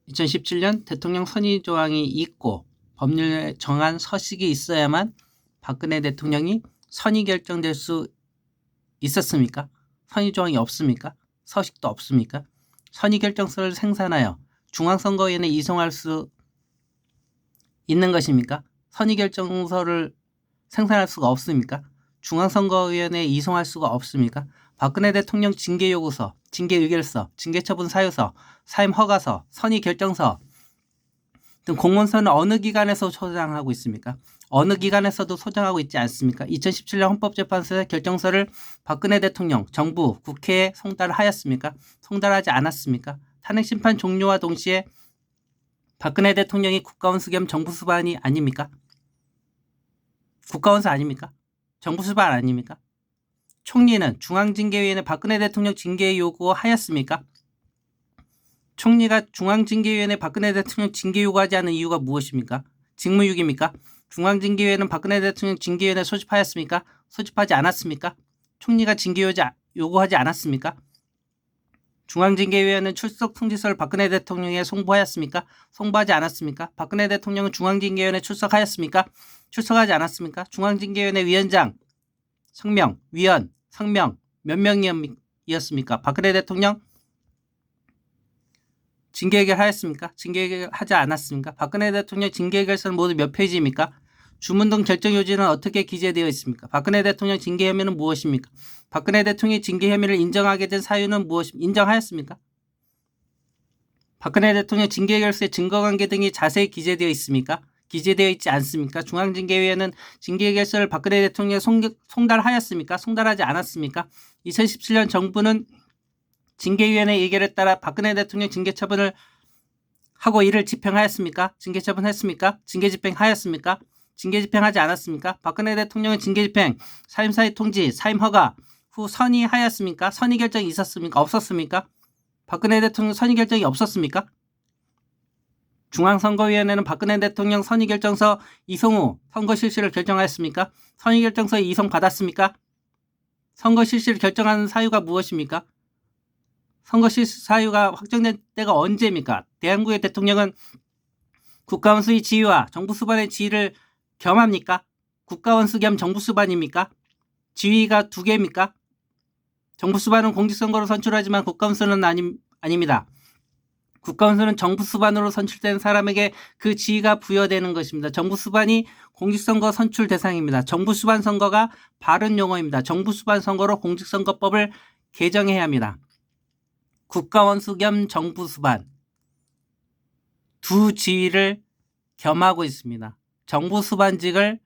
2017년 대통령 선의 조항이 있고 법률에 정한 서식이 있어야만 박근혜 대통령이 선의 결정될 수 있었습니까? 선의 조항이 없습니까? 서식도 없습니까? 선의 결정서를 생산하여 중앙선거위원회에 이송할 수 있는 것입니까? 선의 결정서를 생산할 수가 없습니까? 중앙선거위원회에 이송할 수가 없습니까? 박근혜 대통령 징계요구서, 징계의결서, 징계처분 사유서, 사임허가서, 선의결정서 등 공문서는 어느 기관에서 소장하고 있습니까? 어느 기관에서도 소장하고 있지 않습니까? 2017년 헌법재판소의 결정서를 박근혜 대통령, 정부, 국회에 송달하였습니까? 송달하지 않았습니까? 탄핵심판 종료와 동시에 박근혜 대통령이 국가원수 겸 정부수반이 아닙니까? 국가원수 아닙니까? 정부수반 아닙니까? 총리는 중앙징계위원회 박근혜 대통령 징계 요구하였습니까? 총리가 중앙징계위원회 박근혜 대통령 징계 요구하지 않은 이유가 무엇입니까? 직무유기입니까? 중앙징계위원회는 박근혜 대통령 징계위원회 소집하였습니까? 소집하지 않았습니까? 총리가 징계 요구하지 않았습니까? 중앙징계위원회는 출석 통지서를 박근혜 대통령에 송부하였습니까? 송부하지 않았습니까? 박근혜 대통령은 중앙징계위원회 출석하였습니까? 출석하지 않았습니까? 중앙징계위원회 위원장 성명, 위원, 성명 몇 명이었습니까? 박근혜 대통령 징계해결 하였습니까? 징계해결 하지 않았습니까? 박근혜 대통령 징계해결서는 모두 몇 페이지입니까? 주문 등 결정 요지는 어떻게 기재되어 있습니까? 박근혜 대통령 징계 혐의는 무엇입니까? 박근혜 대통령이 징계 혐의를 인정하게 된 사유는 무엇입니까? 인정하였습니까? 박근혜 대통령 징계해결서의 증거관계 등이 자세히 기재되어 있습니까? 기재되어 있지 않습니까? 중앙징계위원회는 징계해결서를 박근혜 대통령에 송달하였습니까? 송달하지 않았습니까? 2017년 정부는 징계위원회 의결에 따라 박근혜 대통령 징계처분을 하고 이를 집행하였습니까? 징계처분했습니까? 징계집행하였습니까? 징계집행하지 않았습니까? 박근혜 대통령은 징계집행, 사임사의 통지, 사임허가 후 선의하였습니까? 선의결정이 있었습니까? 없었습니까? 박근혜 대통령 선의결정이 없었습니까? 중앙선거위원회는 박근혜 대통령 선의결정서 이송 후 선거 실시를 결정하였습니까? 선의결정서 이송 받았습니까? 선거 실시를 결정하는 사유가 무엇입니까? 선거 실시 사유가 확정된 때가 언제입니까? 대한민국의 대통령은 국가원수의 지위와 정부수반의 지위를 겸합니까? 국가원수 겸 정부수반입니까? 지위가 두 개입니까? 정부수반은 공직선거로 선출하지만 국가원수는 아닙니다. 국가원수는 정부수반으로 선출된 사람에게 그 지위가 부여되는 것입니다. 정부수반이 공직선거 선출 대상입니다. 정부수반 선거가 바른 용어입니다. 정부수반 선거로 공직선거법을 개정해야 합니다. 국가원수 겸 정부수반 두 지위를 겸하고 있습니다. 정부수반직을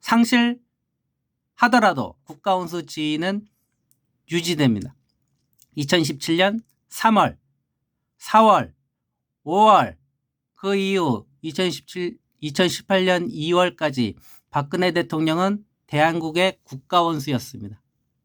상실하더라도 국가원수 지위는 유지됩니다. 2017년 3월, 4월, 5월 그 이후 2018년 2월까지 박근혜 대통령은 대한민국의 국가원수였습니다.